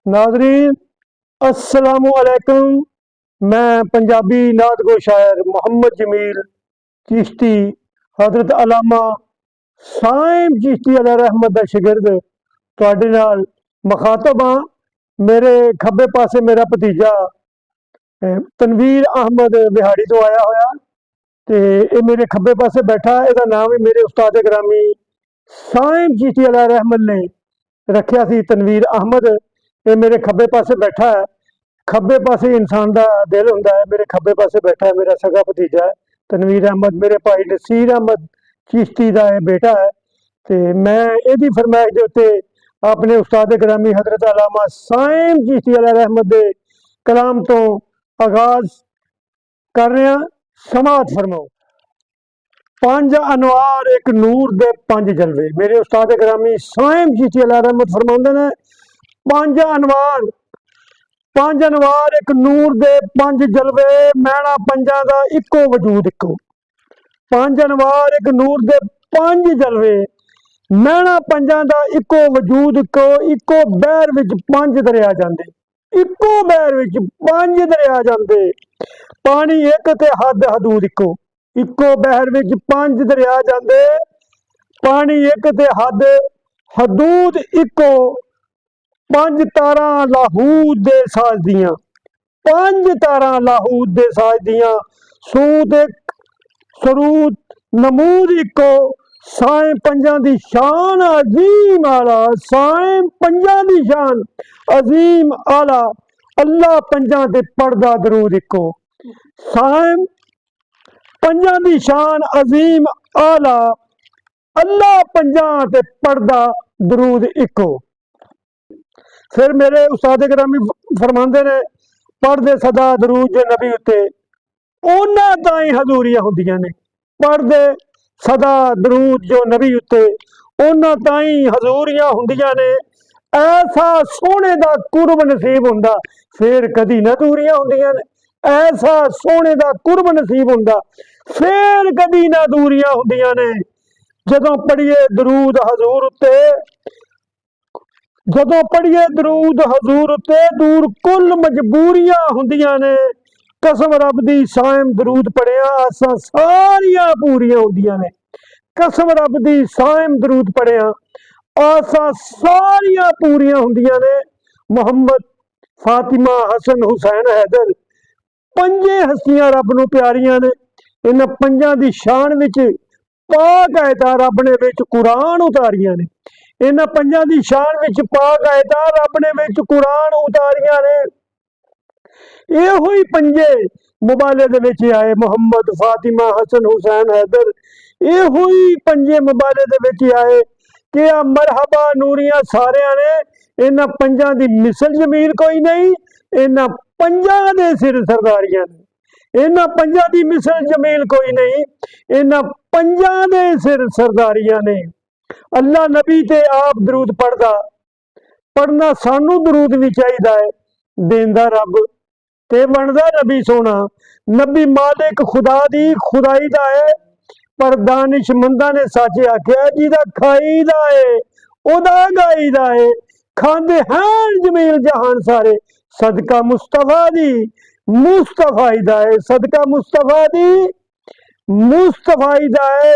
नाजरीन अस्सलामु अलैकुम। मैं पंजाबी नात गो शायर मोहम्मद जमील चिश्ती हजरत अलामा साइम चिश्ती अलैहि रहमत दा शिगिर्द तुहाडे नाल मुखातब हाँ। मेरे खब्बे पासे मेरा भतीजा तनवीर अहमद बिहाड़ी तो आया होया ते ये मेरे खब्बे पासे बैठा। इसका नाम ही मेरे उस्ताद ग्रामी साइम चिश्ती अलैहि रहमत ने रखिया सी, तनवीर अहमद। ये मेरे खब्बे पासे बैठा है। खब्बे पासे इंसान का दिल होंदा है। मेरे खब्बे पासे बैठा है मेरा सगा भतीजा है तनवीर अहमद, मेरे भाई नसीर अहमद चिश्ती का बेटा है। तो मैं यदी फरमाइश के उत्ते अपने उस्ताद ग्रामी हजरत अलामा साइम चिश्ती अलैहि रहमत दे कलाम तो आगाज कर रहा। समात फरमाओ। पांच अनवार एक नूर दे पांच जलवे। मेरे उस्ताद ग्रामी साइम चिश्ती अलैहि रहमत फरमाते ने पांच अनवार एक नूर दे पांच जलवे, मैना पंजा दा इको वजूद इको। पांच अनवार एक नूर दे पांच जलवे, मैना पंजा दा इको वजूद इको। इको बहर विच पांच दरिया जांदे, इको बहर विच पांच दरिया जांदे। पानी एक ते हद हदूद इको। इको बहर विच पांच दरिया जांदे, पानी एक ते हद हदूद इको। पांच तारा लाहूद दे साज दियां, पांच तारा लाहूद दे साज दियां। सूद एक सरूद नमूद इको। साए पंजा दी शान अजीम आला, साए पंजा दी शान अजीम आला। अल्लाह पंजा ते पढ़दा दरूद इको। साए पंजा दी शान अजीम आला, अल्लाह पंजा ते पढ़दा दरूद इको। फिर मेरे उस्ताद ग्रामी फरमाते ने पढ़दे सदा दरूद जो नबी उत्ते उन्हां ताई हजूरियां हुंदियां ने। पढ़दे सदा दरूद जो नबी उत्ते उन्हां ताई हजूरियां हुंदियां ने। ऐसा सोने दा कुर्ब नसीब हुंदा फिर कदी ना दूरियां हुंदियां ने। ऐसा सोने दा कुर्ब नसीब हुंदा फिर कदी ना दूरियां हुंदियां ने। जदों पढ़िए दरूद हजूर उत्ते, जदों पढ़िए दरूद हजूर उत्ते दूर कुल मजबूरियां हुंदियां ने। कसम रब दी साइम दरूद पढ़िया आसां सारियां पूरियां हुंदियां ने। कसम रब दी साइम दरूद पढ़िया आसां सारियां पूरियां हुंदियां ने। मोहम्मद फातिमा हसन हुसैन हैदर पंजे हस्तियां रब नूं प्यारियां ने। इन्हां पंजां दी शान विच पाक आयतां रब ने विच कुरान उतारियां ने। इन्हां पंजां दी शान विच पाक आयतां रब ने विच कुरान उतारियां ने। इहो ही पंजे मुबाले दे विच आए मोहम्मद फातिमा हसन हुसैन हैदर। इहो ही पंजे मुबाले दे विच आए कि आ मरहबा नूरियां सारियां ने। इन्हां पंजां दी मिसल जमील कोई नहीं, इन्हां पंजां दे सिर सरदारियां ने। इन्हां पंजां दी मिसल जमील कोई नहीं, इन्हां पंजां दे सिर सरदारियां ने। अल्लाह नबी ते आप दरूद पढ़दा, पढ़ना सानू दरूद भी चाहिदा है। देंदा रब ते बनदा नबी सोना। नबी मालिक खुदा दी खुदाई दा है, पर दानिशमंदा ने सच आख्या जिदा खाई दा है ओदा गाई दा है। खांदे हैं जमील जहान सारे सदका मुस्तफा दी मुस्तफाई दा है। सदका मुस्तफा दी मुस्तफाई दा है।